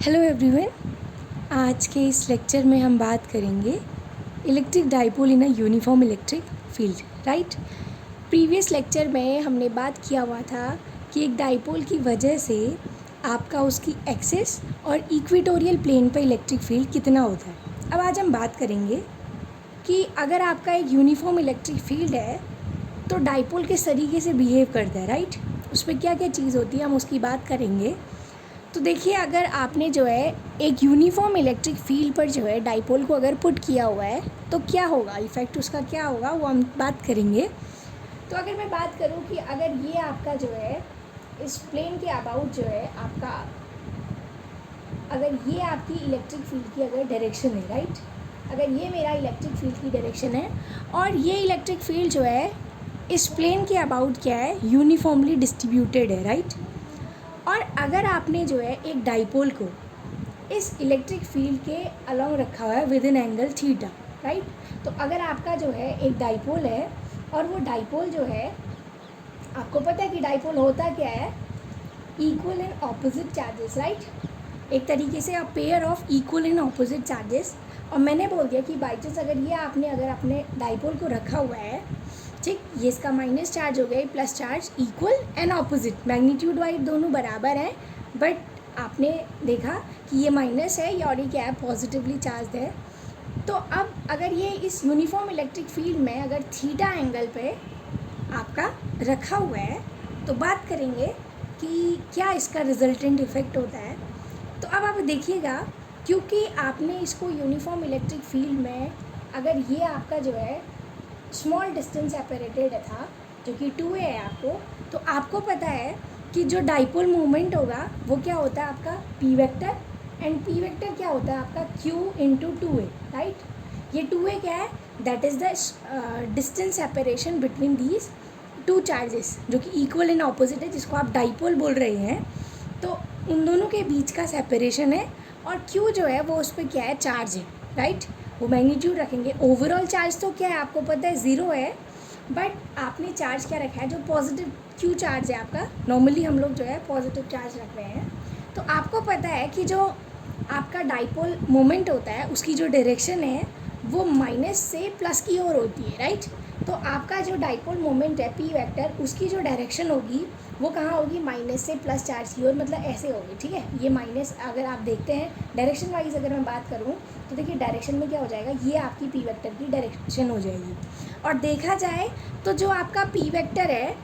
Hello everyone. आज के इस लेक्चर में हम बात करेंगे electric dipole in a uniform electric field. Right, previous lecture में हमने बात किया हुआ था कि एक डाइपोल की वजह से आपका उसकी एक्सिस और इक्वेटोरियल प्लेन पर इलेक्ट्रिक फील्ड कितना होता है। अब आज हम बात करेंगे कि अगर आपका एक यूनिफॉर्म इलेक्ट्रिक फील्ड है तो डाइपोल किस तरीके से बिहेव करता है। राइट, उसमें क्या क्या चीज़ होती है हम उसकी बात करेंगे। तो देखिए, अगर आपने जो है एक यूनिफॉर्म इलेक्ट्रिक फील्ड पर जो है डाइपोल को अगर पुट किया हुआ है तो क्या होगा, इफ़ेक्ट उसका क्या होगा, वो हम बात करेंगे। तो अगर मैं बात करूँ कि अगर ये आपका जो है इस प्लेन के अबाउट जो है आपका, अगर ये आपकी इलेक्ट्रिक फील्ड की अगर डायरेक्शन है, राइट, अगर ये मेरा इलेक्ट्रिक फील्ड की डायरेक्शन है और ये इलेक्ट्रिक फील्ड जो है इस प्लेन के अबाउट क्या है, यूनिफॉर्मली डिस्ट्रीब्यूटेड है। राइट, और अगर आपने जो है एक डाइपोल को इस इलेक्ट्रिक फील्ड के अलॉन्ग रखा हुआ है with in angle theta. Right, तो अगर आपका जो है एक डाइपोल है और वो डाइपोल जो है, आपको पता है कि डाइपोल होता क्या है, equal and opposite charges. Right, एक तरीके से a pair of equal and opposite charges. और मैंने बोल दिया कि बाई चांस अगर अपने डाइपोल को रखा हुआ है, ठीक, ये इसका माइनस चार्ज हो गया, plus charge, equal and opposite, magnitude wise दोनों बराबर हैं, बट आपने देखा कि ये माइनस है और ये क्या है, पॉजिटिवली चार्ज है। तो अब अगर ये इस यूनिफॉर्म इलेक्ट्रिक फील्ड में अगर थीटा एंगल पे आपका रखा हुआ है तो बात करेंगे कि क्या इसका रिजल्टेंट इफेक्ट होता है। तो अब आप देखिएगा, क्योंकि आपने इसको यूनिफॉर्म इलेक्ट्रिक फील्ड में अगर ये आपका जो है स्मॉल डिस्टेंस सेपरेटेड था जो कि 2a है आपको, तो आपको पता है कि जो डाइपोल मूवमेंट होगा वो क्या होता है आपका p vector, and p vector क्या होता है आपका q इंटू 2a। राइट, ये 2a क्या है, that is the distance separation between these two charges जो कि इक्वल एंड ऑपोजिट है, जिसको आप डाइपोल बोल रहे हैं। तो उन दोनों के बीच का सेपरेशन है और q जो है वो उस पर क्या है, चार्ज है। राइट, वो मैग्नीट्यूड रखेंगे। ओवरऑल चार्ज तो क्या है आपको पता है, ज़ीरो है, बट आपने चार्ज क्या रखा है, जो पॉजिटिव क्यू चार्ज है आपका, नॉर्मली हम लोग जो है पॉजिटिव चार्ज रख रहे हैं। तो आपको पता है कि जो आपका डाइपोल मोमेंट होता है उसकी जो डायरेक्शन है वो माइनस से प्लस की ओर होती है। राइट, तो आपका जो डाइपोल मोमेंट है पी वेक्टर, उसकी जो डायरेक्शन होगी वो कहाँ होगी, माइनस से प्लस चार्ज की ओर, मतलब ऐसे होगी। ठीक है, ये माइनस अगर आप देखते हैं डायरेक्शन वाइज अगर मैं बात करूँ तो देखिए डायरेक्शन में क्या हो जाएगा, ये आपकी पी वेक्टर की डायरेक्शन हो जाएगी। और देखा जाए तो जो आपका पी वेक्टर है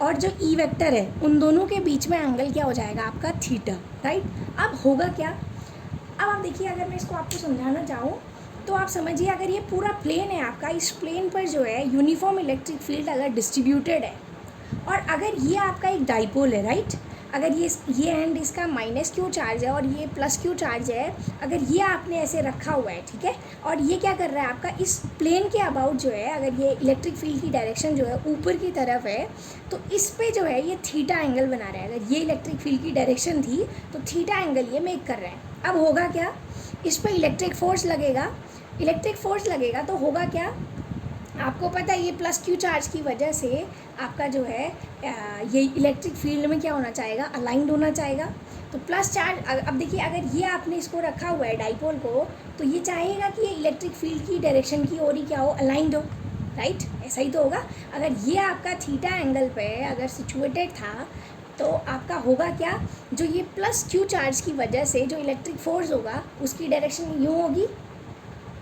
और जो ई वेक्टर है उन दोनों के बीच में एंगल क्या हो जाएगा आपका, थीटा। राइट, अब होगा क्या, अब आप देखिए, अगर मैं इसको आपको समझाना चाहूँ तो आप समझिए, अगर ये पूरा प्लेन है आपका, इस प्लेन पर जो है यूनिफॉर्म इलेक्ट्रिक फील्ड अगर डिस्ट्रीब्यूटेड है और अगर ये आपका एक डाइपोल है, राइट, अगर ये एंड इसका माइनस क्यू चार्ज है और ये प्लस क्यू चार्ज है, अगर ये आपने ऐसे रखा हुआ है, ठीक है, और ये क्या कर रहा है आपका इस प्लेन के अबाउट जो है, अगर ये इलेक्ट्रिक फील्ड की डायरेक्शन जो है ऊपर की तरफ है, तो इस पे जो है ये थीटा एंगल बना रहा है। अगर ये इलेक्ट्रिक फील्ड की डायरेक्शन थी तो थीटा एंगल ये मेक कर रहा है। अब होगा क्या, इस पर इलेक्ट्रिक फोर्स लगेगा, इलेक्ट्रिक फोर्स लगेगा तो होगा क्या, आपको पता है ये प्लस क्यू चार्ज की वजह से आपका जो है ये इलेक्ट्रिक फील्ड में क्या होना चाहेगा, अलाइंड होना चाहेगा। तो प्लस चार्ज, अब देखिए अगर ये आपने इसको रखा हुआ है डाइपोल को, तो ये चाहेगा कि ये इलेक्ट्रिक फील्ड की डायरेक्शन की ओर ही क्या हो, अलाइंड हो। राइट, ऐसा ही तो होगा। अगर ये आपका थीटा एंगल पे अगर सिचुएटेड था तो आपका होगा क्या, जो ये प्लस क्यू चार्ज की वजह से जो इलेक्ट्रिक फोर्स होगा उसकी डायरेक्शन यूँ होगी,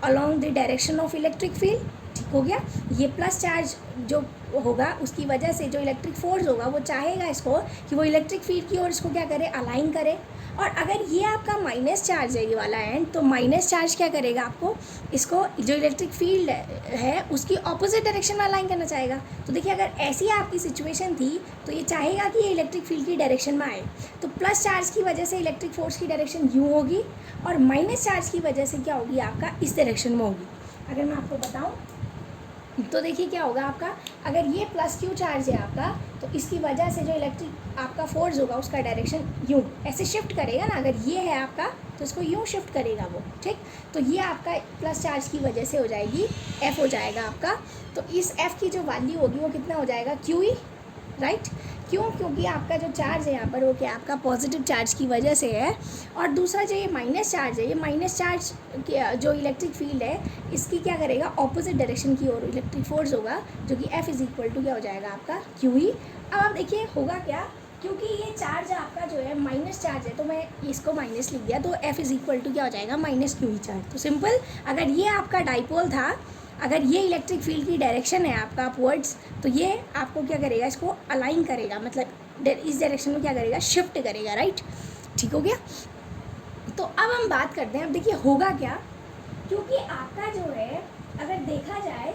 along the direction of electric field. ठीक हो गया, ये प्लस चार्ज जो होगा उसकी वजह से जो इलेक्ट्रिक फोर्स होगा वो चाहेगा इसको कि वो इलेक्ट्रिक फील्ड की ओर इसको क्या करे, अलाइन करे। और अगर ये आपका माइनस चार्ज है ये वाला एंड, तो माइनस चार्ज क्या करेगा आपको, इसको जो इलेक्ट्रिक फील्ड है उसकी ऑपोजिट डायरेक्शन में अलाइन करना चाहेगा। तो देखिए, अगर ऐसी आपकी सिचुएशन थी तो ये चाहेगा कि ये इलेक्ट्रिक फील्ड की डायरेक्शन में आए, तो प्लस चार्ज की वजह से इलेक्ट्रिक फोर्स की डायरेक्शन यूँ होगी और माइनस चार्ज की वजह से क्या होगी आपका, इस डायरेक्शन में होगी। अगर मैं आपको बताऊँ तो देखिए क्या होगा आपका, अगर ये प्लस क्यू चार्ज है आपका, तो इसकी वजह से जो इलेक्ट्रिक आपका फोर्स होगा उसका डायरेक्शन यूँ ऐसे शिफ्ट करेगा ना, अगर ये है आपका तो इसको यूँ शिफ्ट करेगा वो। ठीक, तो ये आपका प्लस चार्ज की वजह से हो जाएगी, एफ हो जाएगा आपका। तो इस एफ की जो वैल्यू होगी वो कितना हो जाएगा, क्यू ई। राइट, क्यों? क्योंकि आपका जो चार्ज है यहाँ पर वो क्या आपका पॉजिटिव चार्ज की वजह से है। और दूसरा जो ये माइनस चार्ज है, ये माइनस चार्ज जो इलेक्ट्रिक फील्ड है इसकी क्या करेगा, ऑपोजिट डायरेक्शन की ओर इलेक्ट्रिक फोर्स होगा, जो कि F इज इक्वल टू क्या हो जाएगा आपका QE। अब आप देखिए होगा क्या, क्योंकि ये चार्ज आपका जो है माइनस चार्ज है तो मैं इसको माइनस लिख दिया, तो F इज इक्वल टू क्या हो जाएगा, माइनस QE चार्ज। तो सिंपल, अगर ये आपका डाइपोल था, अगर ये इलेक्ट्रिक फील्ड की डायरेक्शन है आपका अपवर्ड्स, तो ये आपको क्या करेगा, इसको अलाइन करेगा, मतलब इस डायरेक्शन में क्या करेगा, शिफ्ट करेगा, राइट। ठीक हो गया। तो अब हम बात करते हैं, अब देखिए होगा क्या, क्योंकि आपका जो है अगर देखा जाए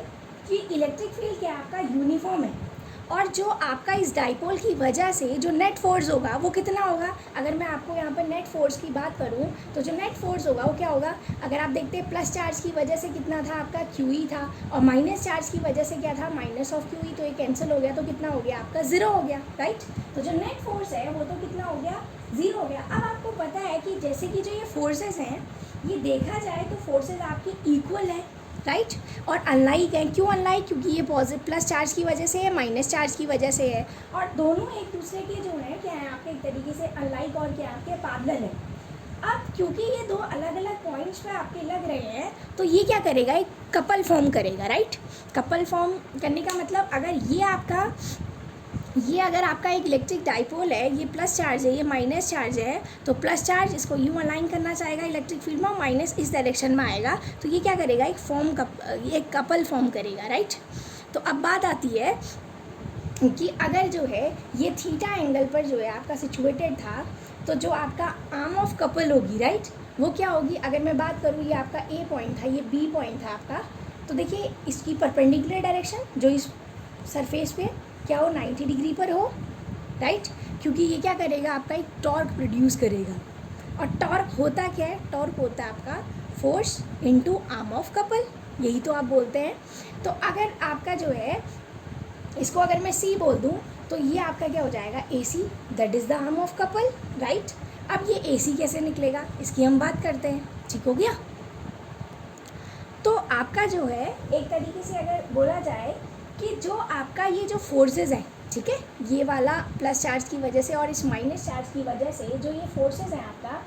कि इलेक्ट्रिक फील्ड क्या आपका यूनिफॉर्म है, और जो आपका इस डाइपोल की वजह से जो नेट फोर्स होगा वो कितना होगा, अगर मैं आपको यहाँ पर नेट फोर्स की बात करूँ तो जो नेट फोर्स होगा वो क्या होगा, अगर आप देखते हैं प्लस चार्ज की वजह से कितना था आपका QE था, और माइनस चार्ज की वजह से क्या था, माइनस ऑफ QE, तो ये कैंसिल हो गया, तो कितना हो गया आपका 0 हो गया, राइट। तो जो नेट फोर्स है वो तो कितना हो गया, 0 हो गया। अब आपको पता है कि जैसे कि जो ये फोर्सेस हैं, ये देखा जाए तो फोर्सेस आपकी इक्वल है, राइट, और अनलाइक है। क्यों अनलाइक, क्योंकि ये पॉजिटिव प्लस चार्ज की वजह से है, माइनस चार्ज की वजह से है, और दोनों एक दूसरे के जो है क्या है आपके एक तरीके से अनलाइक और क्या आपके पैरेलल है। अब क्योंकि ये दो अलग अलग पॉइंट्स पे आपके लग रहे हैं, तो ये क्या करेगा, एक कपल फॉर्म करेगा, राइट। कपल फॉर्म करने का मतलब, अगर आपका एक इलेक्ट्रिक डाइपोल है, ये प्लस चार्ज है, ये माइनस चार्ज है, तो प्लस चार्ज इसको यूँ अलाइन करना चाहेगा इलेक्ट्रिक फील्ड में, और माइनस इस डायरेक्शन में आएगा, तो ये क्या करेगा, एक कपल फॉर्म करेगा, राइट। तो अब बात आती है कि अगर जो है ये थीटा एंगल पर जो है आपका सिचुएटेड था, तो जो आपका आर्म ऑफ कपल होगी, राइट, वो क्या होगी, अगर मैं बात करूँ ये आपका A पॉइंट था, ये B पॉइंट था आपका, तो देखिए इसकी परपेंडिकुलर डायरेक्शन जो इस सरफेस पे क्या हो, 90 डिग्री पर हो, राइट, क्योंकि ये क्या करेगा, आपका एक टॉर्क प्रोड्यूस करेगा। और टॉर्क होता क्या है, टॉर्क होता है आपका force into arm of couple, यही तो आप बोलते हैं। तो अगर आपका जो है इसको अगर मैं C बोल दूँ, तो ये आपका क्या हो जाएगा, AC, that is the arm of couple, right. अब ये AC कैसे निकलेगा, इसकी हम बात करते हैं। ठीक हो गया। तो आपका जो है एक तरीके से अगर बोला जाए कि जो आपका ये जो फोर्सेस हैं, ठीक है, ये वाला प्लस चार्ज की वजह से और इस माइनस चार्ज की वजह से जो ये फोर्सेस हैं आपका,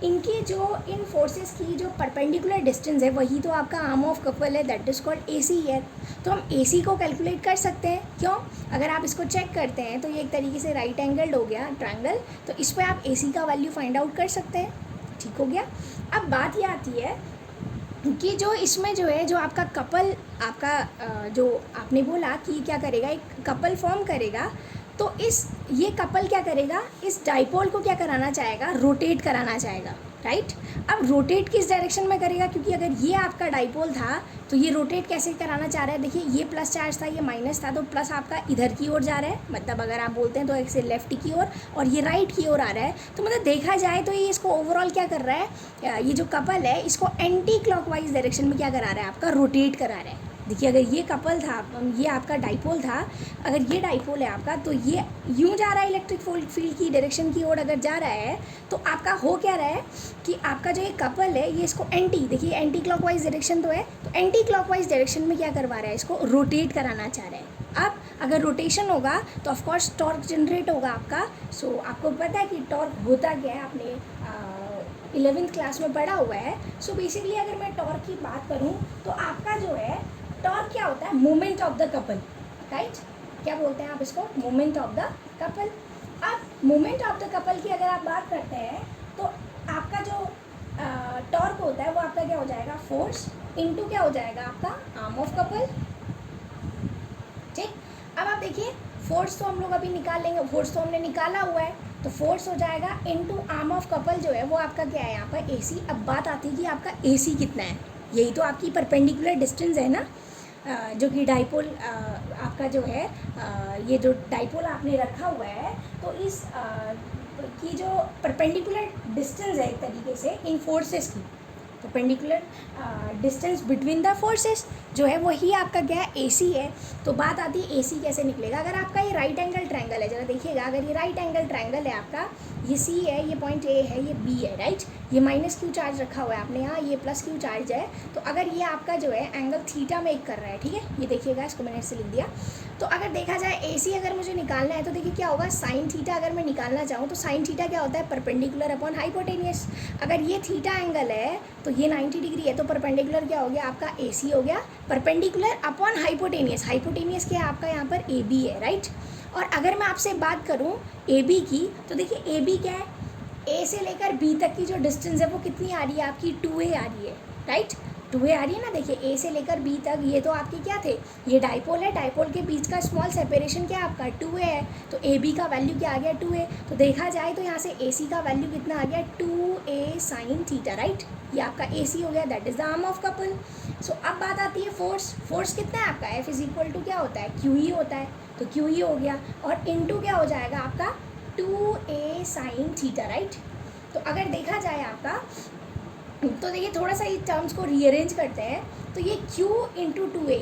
इनके जो इन फोर्सेस की जो परपेंडिकुलर डिस्टेंस है वही तो आपका आर्म ऑफ कपल है, दैट इज़ कॉल्ड AC है। तो हम AC को कैलकुलेट कर सकते हैं, क्यों, अगर आप इसको चेक करते हैं तो ये एक तरीके से राइट एंगल्ड हो गया ट्रायंगल, तो इस पर आप AC का वैल्यू फाइंड आउट कर सकते हैं। ठीक हो गया। अब बात ये आती है कि जो इसमें जो है जो आपका कपल, आपका जो आपने बोला कि ये क्या करेगा, एक कपल फॉर्म करेगा, तो ये कपल क्या करेगा, इस डाइपोल को क्या कराना चाहेगा, रोटेट कराना चाहेगा, राइट। अब रोटेट किस डायरेक्शन में करेगा, क्योंकि अगर ये आपका डाइपोल था तो ये रोटेट कैसे कराना चाह रहा है, देखिए ये प्लस चार्ज था, ये माइनस था, तो प्लस आपका इधर की ओर जा रहा है, मतलब अगर आप बोलते हैं तो एक से लेफ्ट की ओर, और ये राइट की ओर आ रहा है, तो मतलब देखा जाए तो ये इसको ओवरऑल क्या कर रहा है, ये जो कपल है इसको एंटी क्लॉकवाइज डायरेक्शन में क्या करा रहा है, आपका रोटेट करा रहा है। देखिए अगर ये कपल था, ये आपका डाइपोल था, अगर ये डाइपोल है आपका, तो ये यूँ जा रहा है इलेक्ट्रिक फील्ड की डायरेक्शन की ओर अगर जा रहा है, तो आपका हो क्या रहा है कि आपका जो ये कपल है ये इसको देखिए एंटी क्लॉकवाइज डायरेक्शन तो है, तो एंटी क्लॉकवाइज डायरेक्शन में क्या करवा रहा है, इसको रोटेट कराना चाह रहा है। अब अगर रोटेशन होगा तो ऑफकोर्स टॉर्क जनरेट होगा आपका। सो आपको पता है कि टॉर्क होता क्या है, आपने 11th क्लास में पढ़ा हुआ है। सो बेसिकली अगर मैं टॉर्क की बात करूँ तो आपका जो है टॉर्क क्या होता है, moment of the couple, right, क्या बोलते हैं आप इसको, मोमेंट ऑफ द कपल। अब मोमेंट ऑफ द कपल की अगर आप बात करते हैं तो आपका जो टॉर्क होता है वो आपका क्या हो जाएगा, फोर्स इनटू क्या हो जाएगा, आपका आर्म ऑफ कपल। ठीक, अब आप देखिए फोर्स तो हम लोग अभी निकाल लेंगे, फोर्स तो हमने निकाला हुआ है, तो फोर्स हो जाएगा इनटू आर्म ऑफ कपल जो है वो आपका क्या है यहाँ पर AC। अब बात आती है कि आपका AC कितना है, यही तो आपकी परपेंडिकुलर डिस्टेंस है ना, जो कि डाइपोल आपका जो है ये जो डाइपोल आपने रखा हुआ है, तो इस की जो परपेंडिकुलर डिस्टेंस है एक तरीके से इन फोर्सेस की, perpendicular distance between the forces जो है वही आपका क्या है, AC है। तो बात आती है AC कैसे निकलेगा, अगर आपका ये राइट एंगल ट्रायंगल है, जरा देखिएगा, अगर ये राइट एंगल ट्रायंगल है आपका, ये सी है, ये पॉइंट ए है, ये बी है, राइट। ये माइनस क्यू चार्ज रखा हुआ है आपने यहाँ, ये प्लस क्यू चार्ज है। तो अगर ये आपका जो है एंगल थीटा मेक कर रहा है, ठीक है, ये देखिएगा, इसको मैंने ऐसे लिख दिया। तो अगर देखा जाए ए सी अगर मुझे निकालना है तो देखिए क्या होगा, साइन थीटा अगर मैं निकालना चाहूँ तो साइन थीटा क्या होता है, परपेंडिकुलर अपॉन हाइपोटेनियस। अगर ये थीटा एंगल है तो ये 90 डिग्री है, तो परपेंडिकुलर क्या हो गया आपका ए सी हो गया, परपेंडिकुलर अपॉन हाइपोटेनियस। हाइपोटेनियस क्या है आपका यहाँ पर ए बी है, राइट। और अगर मैं आपसे बात करूँ ए बी की, तो देखिए ए बी क्या है, ए से लेकर बी तक की जो डिस्टेंस है वो कितनी आ रही है आपकी, 2a आ रही है, राइट। 2a आ रही है ना, देखिए ए से लेकर बी तक ये तो आपके क्या थे, ये डाइपोल है, डाइपोल के बीच का स्मॉल सेपरेशन क्या आपका 2a है, तो ए बी का वैल्यू क्या आ गया 2a। तो देखा जाए तो यहाँ से ए सी का वैल्यू कितना आ गया 2a साइन थीटा, राइट। ये आपका ए सी हो गया, that is the arm of couple. So अब बात आती है फोर्स। फोर्स कितना है आपका, एफ इज इक्वल टू क्या होता है, क्यू ही होता है, तो क्यू ही हो गया, और इनटू क्या हो जाएगा आपका 2a साइन थीटा, राइट। तो अगर देखा जाए आपका, तो देखिए थोड़ा सा इस टर्म्स को रीअरेंज करते हैं, तो ये q इंटू 2a,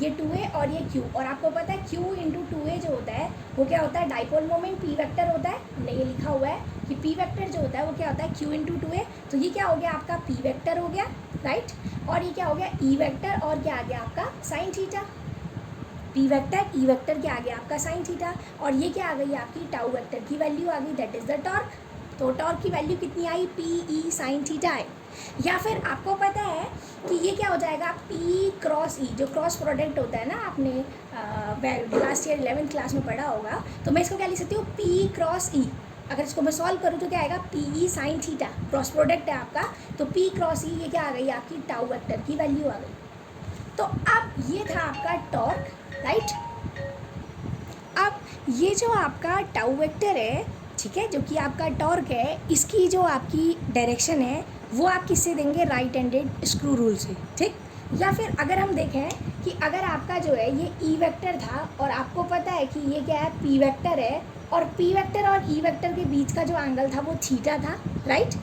ये 2a और ये q, और आपको पता है q इंटू 2a जो होता है वो क्या होता है, डाइपोल मोमेंट p वेक्टर होता है। हमने ये लिखा हुआ है कि p वेक्टर जो होता है वो क्या होता है q इंटू 2a। तो ये क्या हो गया आपका p वेक्टर हो गया, राइट। और ये क्या हो गया e वेक्टर, और क्या आ गया आपका sine theta. p vector, e vector क्या आ गया आपका साइन थीटा, और ये क्या आ गई आपकी टाउ वेक्टर की वैल्यू आ गई, दैट इज़ द टॉर्क। तो टॉर्क की वैल्यू कितनी आई, पी ई साइन थीटा आई। या फिर आपको पता है कि ये क्या हो जाएगा, पी क्रॉस ई, जो क्रॉस प्रोडक्ट होता है ना, आपने लास्ट ईयर 11th क्लास में पढ़ा होगा, तो मैं इसको क्या लिख सकती हूँ, पी क्रॉस ई। अगर इसको मैं सॉल्व करूँ तो क्या आएगा, P E sine theta, cross product है आपका, तो पी क्रॉस ई ये क्या आ गई आपकी टाउ वेक्टर की वैल्यू आ गई। तो अब ये था आपका टॉर्क, राइट। अब ये जो आपका टाउ वेक्टर है, ठीक है, जो कि आपका टॉर्क है, इसकी जो आपकी डायरेक्शन है वो आप किससे देंगे, राइट हैंडेड स्क्रू रूल से, ठीक। या फिर अगर हम देखें कि अगर आपका जो है ये ई वेक्टर था, और आपको पता है कि ये क्या है पी वेक्टर है, और पी वेक्टर और ई वेक्टर के बीच का जो एंगल था वो थीटा था, राइट।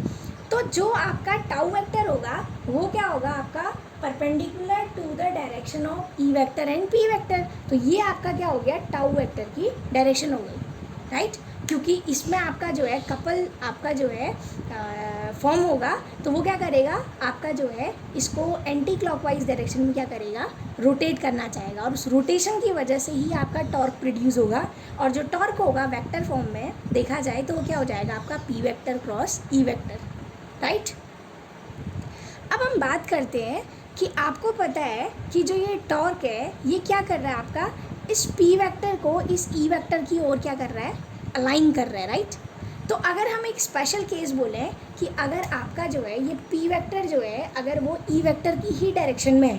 तो जो आपका टाउ वेक्टर होगा वो क्या होगा आपका perpendicular to the direction of E vector and P vector. तो ये आपका क्या हो गया, टाउ वेक्टर की डायरेक्शन हो गई, राइट। क्योंकि इसमें आपका जो है कपल आपका जो है फॉर्म होगा, तो वो क्या करेगा आपका जो है इसको एंटी क्लॉकवाइज डायरेक्शन में क्या करेगा, रोटेट करना चाहेगा, और उस रोटेशन की वजह से ही आपका टॉर्क प्रोड्यूस होगा। और जो टॉर्क होगा वेक्टर फॉर्म में देखा जाए तो वो क्या हो जाएगा आपका P vector cross E vector, right. अब हम बात करते हैं कि आपको पता है कि जो ये टॉर्क है ये क्या कर रहा है आपका, इस पी वेक्टर को इस ई वेक्टर की ओर क्या कर रहा है, अलाइन कर रहा है, राइट। तो अगर हम एक स्पेशल केस बोलें कि अगर आपका जो है ये पी वेक्टर जो है अगर वो ई वेक्टर की ही डायरेक्शन में है,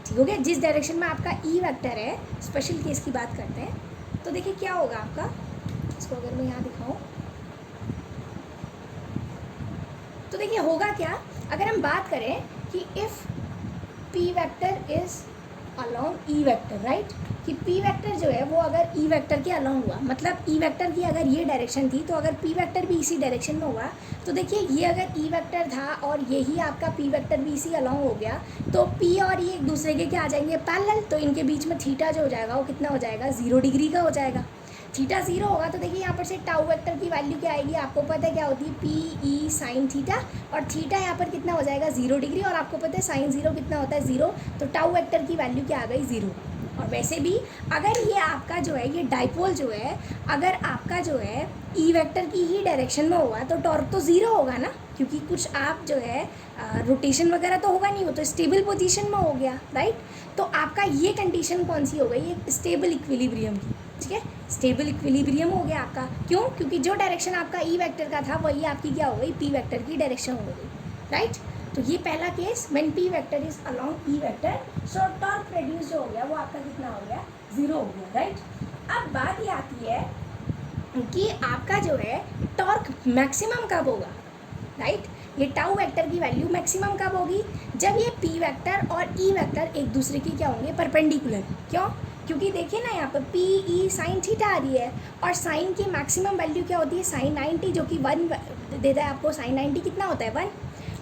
ठीक हो गया, जिस डायरेक्शन में आपका ई वेक्टर है, स्पेशल केस की बात करते हैं, तो देखिए क्या होगा आपका, इसको अगर मैं यहाँ दिखाऊँ तो देखिए होगा क्या, अगर हम बात करें कि if P vector is along E vector, right, कि पी वेक्टर जो है वो अगर ई वेक्टर के अलॉन्ग हुआ, मतलब ई वेक्टर की अगर ये डायरेक्शन थी तो अगर पी वेक्टर भी इसी डायरेक्शन में हुआ, तो देखिए ये अगर ई वेक्टर था और यही आपका पी वेक्टर भी इसी अलॉन्ग हो गया, तो पी और ये एक दूसरे के क्या आ जाएंगे, पैरेलल। तो इनके बीच में थीटा जो हो जाएगा वो कितना हो जाएगा, 0 डिग्री का हो जाएगा। थीटा 0 होगा तो देखिए यहाँ पर से टाउ वेक्टर की वैल्यू क्या आएगी, आपको पता है क्या होती है, पी ई साइन थीटा, और थीटा यहाँ पर कितना हो जाएगा 0 डिग्री, और आपको पता है साइन 0 कितना होता है 0, तो टाउ वेक्टर की वैल्यू क्या आ गई 0। और वैसे भी अगर ये आपका जो है ये डाइपोल जो है अगर आपका जो है ई वेक्टर की ही डायरेक्शन में हुआ तो टॉर्क तो 0 होगा ना, क्योंकि कुछ आप जो है रोटेशन वगैरह तो होगा नहीं, वो तो स्टेबल पोजीशन में हो गया, राइट। तो आपका ये कंडीशन कौन सी हो गई, ये स्टेबल इक्विलिब्रियम की, ठीक है, स्टेबल इक्विलिब्रियम हो गया आपका। क्यों, क्योंकि जो डायरेक्शन आपका ई वेक्टर का था वही आपकी क्या हो गई, पी वेक्टर की डायरेक्शन हो गई, राइट। तो ये पहला case, when P vector is along E vector, so torque produce जो हो गया वो आपका कितना हो गया, 0 हो गया, राइट। अब बात ये आती है कि आपका जो है टॉर्क मैक्सिमम कब होगा, राइट। ये टाउ वेक्टर की वैल्यू मैक्सिमम कब होगी, जब ये पी वेक्टर और ई वेक्टर एक दूसरे की क्या होंगे, परपेंडिकुलर। क्यों, क्योंकि देखिए ना यहाँ पर पी ई साइन थीटा आ रही है, और साइन की मैक्सिमम वैल्यू क्या होती है, साइन 90, जो कि 1 देता है आपको, साइन 90 कितना होता है 1।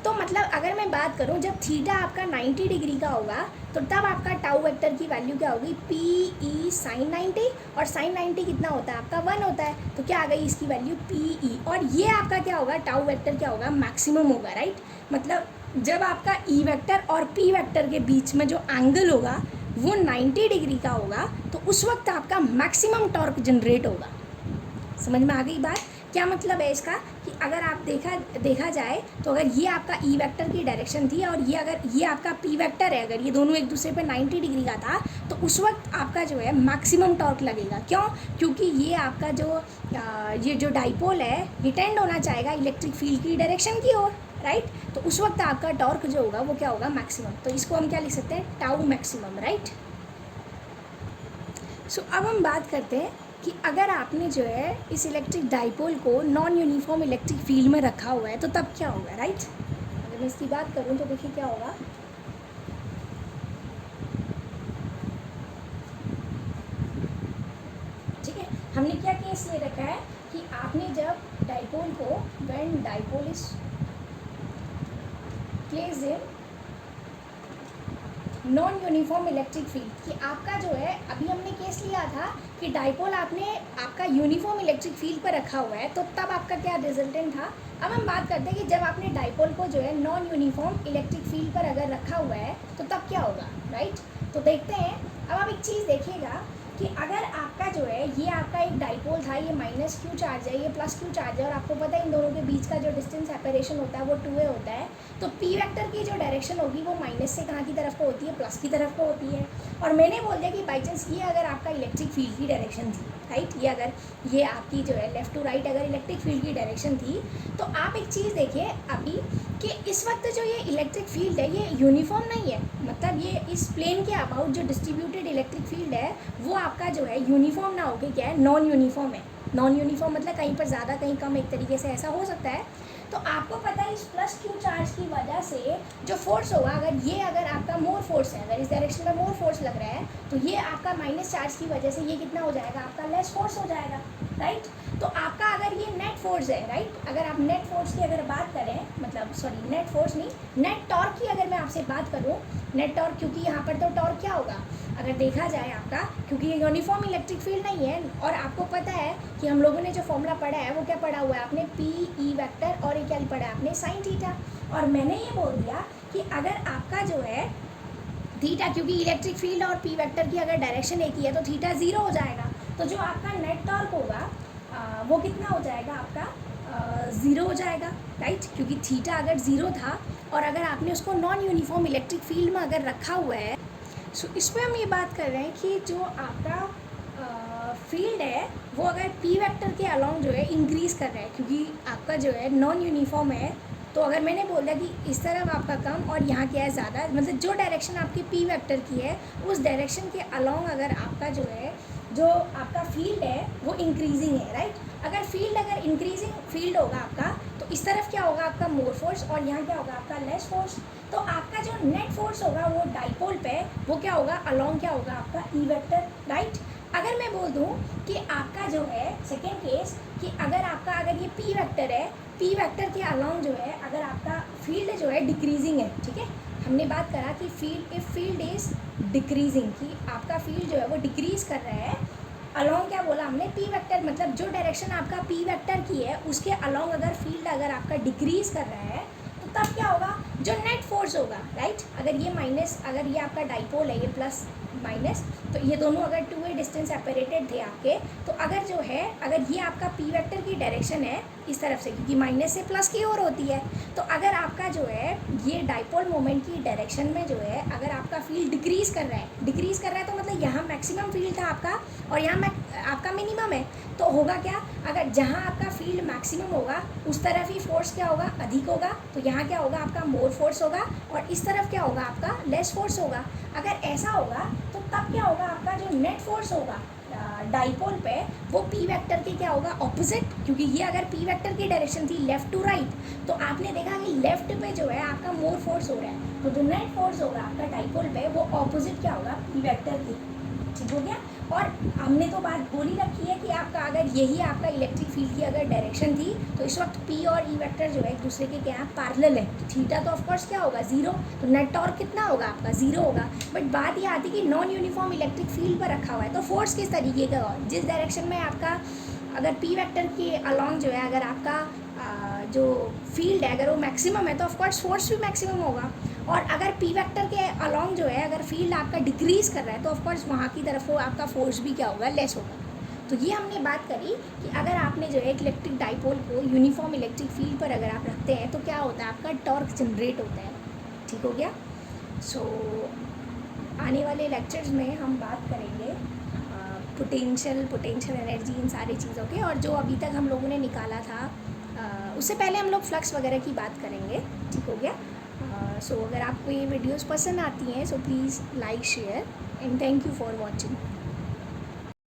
तो मतलब अगर मैं बात करूँ जब थीटा आपका 90 डिग्री का होगा तो तब आपका टाउ वेक्टर की वैल्यू क्या होगी, पी ई साइन 90, और साइन 90 कितना होता है आपका 1 होता है, तो क्या आ गई इसकी वैल्यू पी ई, और ये आपका क्या होगा, टाउ वेक्टर क्या होगा, मैक्सिमम होगा, राइट। मतलब जब आपका ई वेक्टर और पी वेक्टर के बीच में जो एंगल होगा वो 90 डिग्री का होगा तो उस वक्त आपका मैक्सिमम टॉर्क जनरेट होगा। समझ में आ गई बात। क्या मतलब है इसका कि अगर आप देखा जाए तो अगर ये आपका ई वेक्टर की डायरेक्शन थी और ये अगर ये आपका पी वेक्टर है, अगर ये दोनों एक दूसरे पे 90 डिग्री का था तो उस वक्त आपका जो है मैक्सिमम टॉर्क लगेगा। क्यों? क्योंकि ये आपका ये जो डाइपोल है ये टेंड होना चाहेगा इलेक्ट्रिक फील्ड की डायरेक्शन की ओर, राइट। तो उस वक्त आपका टॉर्क जो होगा वो क्या होगा, मैक्सिमम। तो इसको हम क्या लिख सकते हैं, टाउ मैक्सिमम, राइट। सो अब हम बात करते हैं कि अगर आपने जो है इस इलेक्ट्रिक डाइपोल को नॉन यूनिफॉर्म इलेक्ट्रिक फील्ड में रखा हुआ है तो तब क्या होगा, राइट। अगर मैं इसकी बात करूँ तो देखिए क्या होगा, ठीक है। हमने क्या केस ले रखा है कि आपने जब डाइपोल को when dipole is placed in non uniform electric field, कि आपका जो है अभी हमने केस लिया था कि डाइपोल आपने आपका यूनिफॉर्म इलेक्ट्रिक फील्ड पर रखा हुआ है तो तब आपका क्या रिजल्टेंट था। अब हम बात करते हैं कि जब आपने डाइपोल को जो है नॉन यूनिफॉर्म इलेक्ट्रिक फील्ड पर अगर रखा हुआ है तो तब क्या होगा, राइट। तो देखते हैं। अब आप एक चीज़ देखिएगा कि अगर आपका जो है ये आपका एक डाइपोल था, ये माइनस क्यू चार्ज है, ये प्लस क्यू चार्ज है, और आपको पता है इन दोनों के बीच का जो डिस्टेंस सेपरेशन होता है वो 2a होता है, तो पी वेक्टर की जो डायरेक्शन होगी वो माइनस से कहाँ की तरफ को होती है, प्लस की तरफ को होती है। और मैंने बोल दिया कि बाई चांस ये अगर आपका इलेक्ट्रिक फील्ड की डायरेक्शन थी, राइट, ये अगर ये आपकी जो है लेफ्ट टू राइट अगर इलेक्ट्रिक फील्ड की डायरेक्शन थी, तो आप एक चीज़ देखिए अभी कि इस वक्त जो ये इलेक्ट्रिक फील्ड है ये यूनिफॉर्म नहीं है। मतलब ये इस प्लेन के अबाउट जो डिस्ट्रीब्यूटेड इलेक्ट्रिक फील्ड है वो आपका जो है यूनिफॉर्म ना होकर क्या है, नॉन यूनिफॉर्म है। नॉन यूनिफॉर्म मतलब कहीं पर ज़्यादा कहीं कम, एक तरीके से ऐसा हो सकता है। तो आपको पता है इस प्लस क्यू चार्ज की वजह से जो फोर्स होगा, अगर आपका मोर फोर्स है, अगर इस डायरेक्शन में मोर फोर्स लग रहा है तो ये आपका माइनस चार्ज की वजह से ये कितना हो जाएगा, आपका लेस फोर्स हो जाएगा, राइट। तो आपका अगर ये नेट फोर्स है, राइट, अगर आप नेट फोर्स की अगर बात करें, मतलब सॉरी नेट फोर्स नहीं, नेट टॉर्क की अगर मैं आपसे बात करूँ, नेट टॉर्क, क्योंकि यहाँ पर तो टॉर्क क्या होगा अगर देखा जाए आपका, क्योंकि ये यूनिफॉर्म इलेक्ट्रिक फील्ड नहीं है, और आपको पता है कि हम लोगों ने जो फॉर्मूला पढ़ा है वो क्या पढ़ा हुआ है आपने, पी ई वेक्टर, और ये क्या पढ़ा है आपने, साइन थीटा। और मैंने ये बोल दिया कि अगर आपका जो है थीटा, क्योंकि इलेक्ट्रिक फील्ड और पी वेक्टर की अगर डायरेक्शन एक ही है तो थीटा ज़ीरो हो जाएगा, तो जो आपका नेट टॉर्क होगा वो कितना हो जाएगा आपका, ज़ीरो हो जाएगा, राइट। क्योंकि थीटा अगर ज़ीरो था और अगर आपने उसको नॉन यूनिफॉर्म इलेक्ट्रिक फील्ड में अगर रखा हुआ है, सो इस पर हम ये बात कर रहे हैं कि जो आपका फील्ड है वो अगर पी वेक्टर के अलॉन्ग जो है इंक्रीज़ कर रहा है, क्योंकि आपका जो है नॉन यूनिफॉर्म है, तो अगर मैंने बोला कि इस तरफ आपका कम और यहाँ क्या है ज़्यादा, मतलब जो डायरेक्शन आपकी पी वेक्टर की है उस डायरेक्शन के अलॉन्ग अगर आपका जो है जो आपका फील्ड है वो इंक्रीजिंग है, राइट। अगर इंक्रीजिंग फील्ड होगा आपका तो इस तरफ क्या होगा आपका मोर फोर्स और यहाँ क्या होगा आपका लेस फोर्स। तो आपका जो नेट फोर्स होगा वो डाइपोल पे वो क्या होगा, अलॉन्ग क्या होगा आपका ई वेक्टर, राइट। अगर मैं बोल दूँ कि आपका जो है सेकेंड केस कि अगर ये पी वेक्टर है, पी वेक्टर के अलॉन्ग जो है अगर आपका फील्ड जो है डिक्रीजिंग है, ठीक है, हमने बात करा कि फील्ड इज़ डिक्रीजिंग, कि आपका फील्ड जो है वो डिक्रीज़ कर रहा है अलॉन्ग, क्या बोला हमने, पी वेक्टर, मतलब जो डायरेक्शन आपका पी वेक्टर की है उसके अलॉन्ग अगर फील्ड अगर आपका डिक्रीज़ कर रहा है तो तब क्या होगा, जो नेट फोर्स होगा, राइट। अगर ये आपका डाइपोल है, ये प्लस माइनस, तो ये दोनों अगर 2a डिस्टेंस सेपरेटेड थे आपके, तो अगर ये आपका पी वेक्टर की डायरेक्शन है इस तरफ से, क्योंकि माइनस से प्लस की ओर होती है, तो अगर आपका जो है ये डाइपोल मोमेंट की डायरेक्शन में जो है अगर आपका फील्ड डिक्रीज़ कर रहा है तो मतलब यहाँ मैक्सिमम फील्ड था आपका और यहाँ आपका मिनिमम है, तो होगा क्या, अगर जहाँ आपका फील्ड मैक्सिमम होगा उस तरफ ही फोर्स क्या होगा, अधिक होगा, तो यहाँ क्या होगा आपका मोर फोर्स होगा, और इस तरफ क्या होगा आपका लेस फोर्स होगा। अगर ऐसा होगा तो तब क्या होगा, आपका जो नेट फोर्स होगा डाइपोल पे वो पी वेक्टर के क्या होगा, ऑपोजिट, क्योंकि ये अगर पी वेक्टर की डायरेक्शन थी लेफ्ट टू राइट, तो आपने देखा कि लेफ्ट पे जो है आपका मोर फोर्स हो रहा है, तो जो नेट फोर्स होगा आपका डाइपोल पे वो ऑपोजिट क्या होगा, पी वेक्टर की, ठीक ठीक हो गया। और हमने तो बात बोल ही रखी है कि आपका अगर यही आपका इलेक्ट्रिक फील्ड की अगर डायरेक्शन थी तो इस वक्त पी और ई वेक्टर जो है एक दूसरे के क्या है, पैरेलल है। तो थीटा तो ऑफकोर्स क्या होगा, ज़ीरो। तो नेट टॉर्क कितना होगा आपका, ज़ीरो होगा। बट बात ये आती है कि नॉन यूनिफॉर्म इलेक्ट्रिक फील्ड पर रखा हुआ है तो फोर्स किस तरीके का होगा, जिस डायरेक्शन में आपका अगर पी वेक्टर के अलॉन्ग जो है अगर आपका जो फील्ड है अगर वो मैक्सिमम है तो ऑफकोर्स फोर्स भी मैक्सिमम होगा। और अगर पी वेक्टर के अलॉन्ग जो है अगर फील्ड आपका डिक्रीज़ कर रहा है तो ऑफकोर्स वहाँ की तरफ वो आपका फोर्स भी क्या होगा, लेस होगा। तो ये हमने बात करी कि अगर आपने जो है एक इलेक्ट्रिक डाइपोल को यूनिफॉर्म इलेक्ट्रिक फील्ड पर अगर आप रखते हैं तो क्या होता है, आपका टॉर्क जनरेट होता है। ठीक हो गया। सो आने वाले लेक्चर्स में हम बात करेंगे पोटेंशियल एनर्जी, इन सारी चीज़ों के। और जो अभी तक हम लोगों ने निकाला था उससे पहले हम लोग फ्लक्स वगैरह की बात करेंगे। ठीक हो गया। सो अगर आपको ये वीडियोस पसंद आती हैं so please like share and thank you for watching.